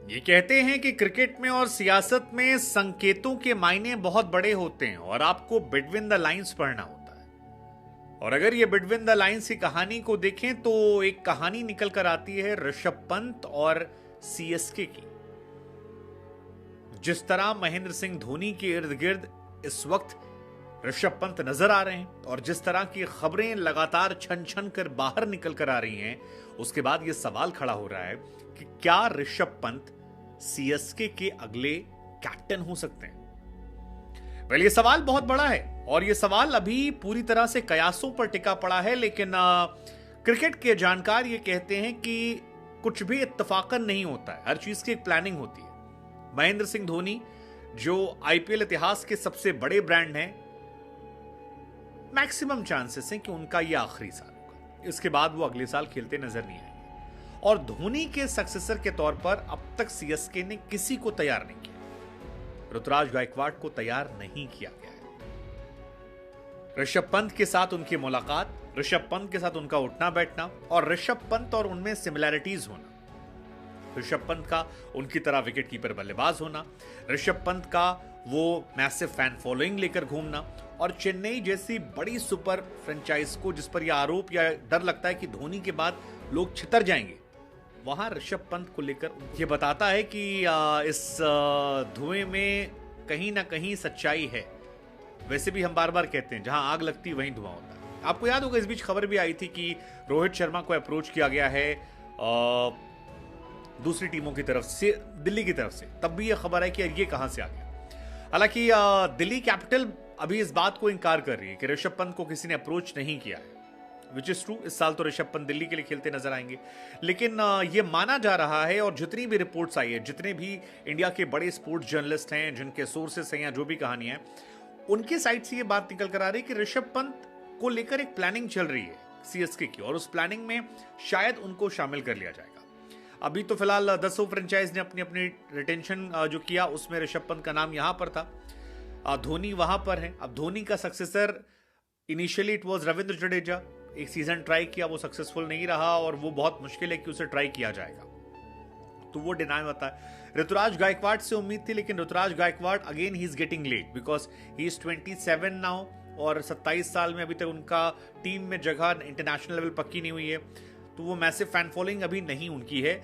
ये कहते हैं कि क्रिकेट में और सियासत में संकेतों के मायने बहुत बड़े होते हैं और आपको बिटवीन द लाइंस पढ़ना होता है। और अगर ये बिटवीन द लाइंस की कहानी को देखें तो एक कहानी निकल कर आती है ऋषभ पंत और सीएसके की। जिस तरह महेंद्र सिंह धोनी के इर्द गिर्द इस वक्त ऋषभ पंत नजर आ रहे हैं और जिस तरह की खबरें लगातार छन छन कर बाहर निकल कर आ रही हैं, उसके बाद यह सवाल खड़ा हो रहा है कि क्या ऋषभ पंत सीएसके के अगले कैप्टन हो सकते हैं। वेल, ये सवाल बहुत बड़ा है और यह सवाल अभी पूरी तरह से कयासों पर टिका पड़ा है, लेकिन क्रिकेट के जानकार ये कहते हैं कि कुछ भी इत्तफाकन नहीं होता है, हर चीज की एक प्लानिंग होती है। महेंद्र सिंह धोनी जो आईपीएल इतिहास के सबसे बड़े ब्रांड हैं, मैक्सिमम चांसेस हैं कि उनका यह आखिरी साल होगा, इसके बाद वो अगले साल खेलते नजर नहीं आएंगे। और धोनी के सक्सेसर के तौर पर अब तक सीएसके ने किसी को तैयार नहीं किया। ऋतुराज गायकवाड़ को तैयार नहीं किया गया है। ऋषभ पंत के साथ उनकी मुलाकात, ऋषभ पंत के साथ उनका उठना बैठना और ऋषभ पंत और उनमें सिमिलैरिटीज होना, ऋषभ पंत का उनकी तरह विकेट कीपर बल्लेबाज होना, ऋषभ पंत का वो मैसिव फैन फॉलोइंग लेकर घूमना और चेन्नई जैसी बड़ी सुपर फ्रेंचाइज को जिस पर यह आरोप या डर लगता है कि धोनी के बाद लोग छितर जाएंगे, वहां ऋषभ पंत को लेकर यह बताता है कि इस धुएं में कहीं ना कहीं सच्चाई है। वैसे भी हम बार बार कहते हैं जहां आग लगती वहीं धुआं होता है। आपको याद होगा इस बीच खबर भी आई थी कि रोहित शर्मा को अप्रोच किया गया है दूसरी टीमों की तरफ से, दिल्ली की तरफ से। तब भी यह खबर है कि ये कहां से आ गया। हालांकि दिल्ली कैपिटल अभी इस बात को इंकार कर रही है कि ऋषभ पंत को किसी ने अप्रोच नहीं किया है, विच इज ट्रू। इस साल तो ऋषभ पंत दिल्ली के लिए खेलते नजर आएंगे, लेकिन यह माना जा रहा है और जितनी भी रिपोर्ट्स आई है, जितने भी इंडिया के बड़े स्पोर्ट्स जर्नलिस्ट हैं, जिनके सोर्सेस हैं या जो भी कहानियां हैं, उनके साइड से यह बात निकल कर आ रही है कि ऋषभ पंत को लेकर एक प्लानिंग चल रही है सीएसके की और उस प्लानिंग में शायद उनको शामिल कर लिया जाएगा। अभी तो फिलहाल 10 फ्रेंचाइज ने अपनी अपनी रिटेंशन जो किया, उसमें ऋषभ पंत का नाम यहां पर था, धोनी वहां पर है। अब धोनी का successor initially it was Ravindra Jadeja. एक सीजन ट्राई किया, वो सक्सेसफुल नहीं रहा और वो बहुत मुश्किल है कि उसे ट्राई किया जाएगा, तो वो डिनाई होता है। ऋतुराज गायकवाड़ से उम्मीद थी, लेकिन Ruturaj Gaikwad again he is getting late because he is 27 now और 27 साल में अभी तक उनका टीम में जगह इंटरनेशनल लेवल पक्की नहीं हुई है, तो वो मैसिव फैन फॉलोइंग अभी नहीं उनकी है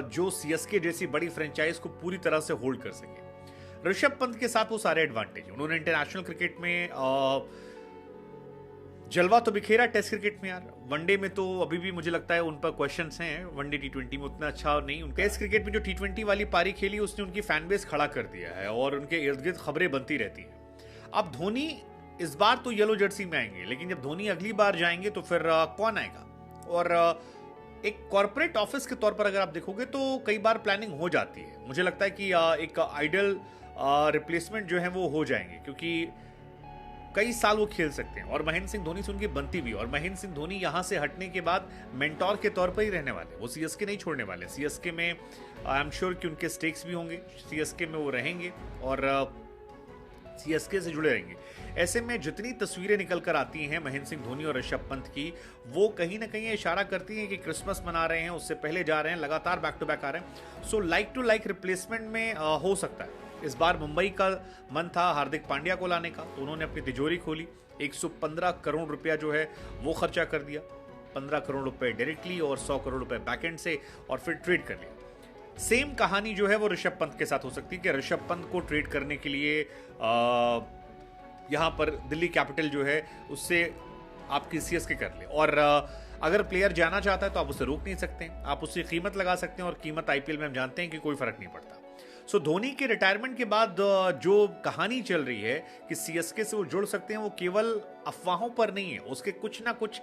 जो सीएसके जैसी बड़ी फ्रेंचाइज को पूरी तरह से होल्ड कर सके। ऋषभ पंत के साथ वो सारे एडवांटेज, उन्होंने इंटरनेशनल क्रिकेट में जलवा तो बिखेरा, टेस्ट क्रिकेट में यार, वनडे में तो अभी भी मुझे लगता है उन पर क्वेश्चंस हैं, वनडे टी20 में उतना अच्छा नहीं। उन टेस्ट क्रिकेट में जो टी20 वाली पारी खेली उसने उनकी फैन बेस खड़ा कर दिया है और उनके इर्द गिर्द खबरें बनती रहती हैं। अब धोनी इस बार तो येलो जर्सी में आएंगे, लेकिन जब धोनी अगली बार जाएंगे तो फिर कौन आएगा। और एक कॉर्पोरेट ऑफिस के तौर पर अगर आप देखोगे तो कई बार प्लानिंग हो जाती है। मुझे लगता है कि एक आइडियल रिप्लेसमेंट जो है वो हो जाएंगे, क्योंकि कई साल वो खेल सकते हैं और महेंद्र सिंह धोनी से उनकी बनती भी, और महेंद्र सिंह धोनी यहां से हटने के बाद मेंटोर के तौर पर ही रहने वाले, वो सीएसके नहीं छोड़ने वाले। सीएसके में आई एम श्योर कि उनके स्टेक्स भी होंगे, सीएसके में वो रहेंगे और सीएसके से जुड़े रहेंगे। ऐसे में जितनी तस्वीरें निकल कर आती हैं महेंद्र सिंह धोनी और ऋषभ पंत की, वो कहीं ना कहीं इशारा करती हैं कि क्रिसमस मना रहे हैं, उससे पहले जा रहे हैं, लगातार बैक टू बैक आ रहे हैं। So like to like replacement में हो सकता है। इस बार मुंबई का मन था हार्दिक पांड्या को लाने का, तो उन्होंने अपनी तिजोरी खोली, 115 करोड़ रुपया जो है वो खर्चा कर दिया, 15 करोड़ रुपए डायरेक्टली और 100 करोड़ रुपए बैकएंड से, और फिर ट्रेड कर लिया। सेम कहानी जो है वो ऋषभ पंत के साथ हो सकती है कि ऋषभ पंत को ट्रेड करने के लिए यहां पर दिल्ली कैपिटल जो है उससे आपकी सीएसके कर ले, और अगर प्लेयर जाना चाहता है तो आप उसे रोक नहीं सकते, आप उसकी कीमत लगा सकते हैं और कीमत आईपीएल में हम जानते हैं कि कोई फर्क नहीं पड़ता। सो धोनी के रिटायरमेंट के बाद जो कहानी चल रही है कि सीएसके से वो जुड़ सकते हैं, वो केवल अफवाहों पर नहीं है, उसके कुछ ना कुछ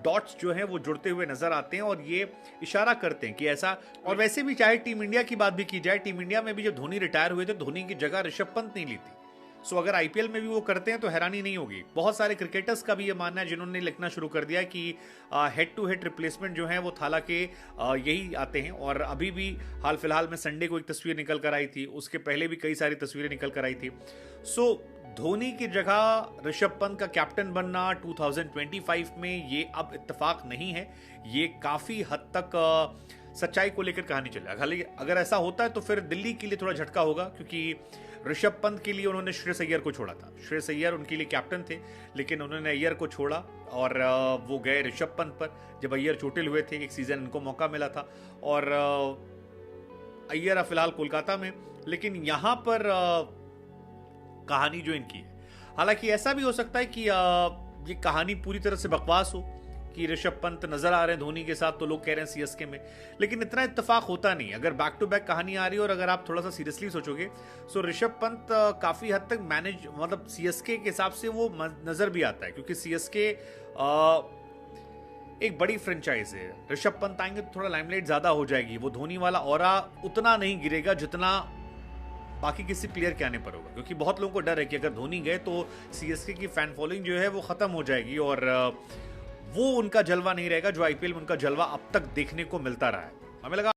डॉट्स जो हैं वो जुड़ते हुए नजर आते हैं और ये इशारा करते हैं कि ऐसा। और वैसे भी चाहे टीम इंडिया की बात भी की जाए, टीम इंडिया में भी जब धोनी रिटायर हुए थे, धोनी की जगह ऋषभ पंत नहीं ली थी। सो अगर आईपीएल में भी वो करते हैं तो हैरानी नहीं होगी। बहुत सारे क्रिकेटर्स का भी ये मानना है जिन्होंने लिखना शुरू कर दिया कि हेड टू हेड रिप्लेसमेंट जो है वो थाला के यही आते हैं। और अभी भी हाल फिलहाल में संडे को एक तस्वीर निकल कर आई थी, उसके पहले भी कई सारी तस्वीरें निकल कर आई थी। सो धोनी की जगह ऋषभ पंत का कैप्टन बनना 2025 में ये अब इत्तेफाक नहीं है, ये काफी हद तक सच्चाई को लेकर कहानी चले। हालांकि अगर ऐसा होता है तो फिर दिल्ली के लिए थोड़ा झटका होगा, क्योंकि ऋषभ पंत के लिए उन्होंने श्रेयस अय्यर को छोड़ा था। श्रेयस अय्यर उनके लिए कैप्टन थे, लेकिन उन्होंने अय्यर को छोड़ा और वो गए ऋषभ पंत पर। जब अय्यर चोटिल हुए थे, एक सीजन इनको मौका मिला था और अय्यर फिलहाल कोलकाता में। लेकिन यहां पर कहानी जो इनकी है, हालांकि ऐसा भी हो सकता है कि ये कहानी पूरी तरह से बकवास हो कि ऋषभ पंत नजर आ रहे हैं धोनी के साथ, तो लोग कह रहे हैं सीएसके में, लेकिन इतना इत्तेफाक होता नहीं। अगर बैक टू बैक कहानी आ रही है और अगर आप थोड़ा सा सीरियसली सोचोगे, सो ऋषभ पंत काफी हद तक मैनेज, मतलब सीएसके के हिसाब से वो नजर भी आता है, क्योंकि सीएसके एक बड़ी फ्रेंचाइज है। ऋषभ पंत आएंगे तो थोड़ा लाइमलाइट ज्यादा हो जाएगी, वो धोनी वाला ऑरा उतना नहीं गिरेगा जितना बाकी किसी प्लेयर के आने पर होगा, क्योंकि बहुत लोगों को डर है कि अगर धोनी गए तो सीएसके की फैन फॉलोइंग जो है वो खत्म हो जाएगी और वो उनका जलवा नहीं रहेगा जो आईपीएल में उनका जलवा अब तक देखने को मिलता रहा है। हमें लगा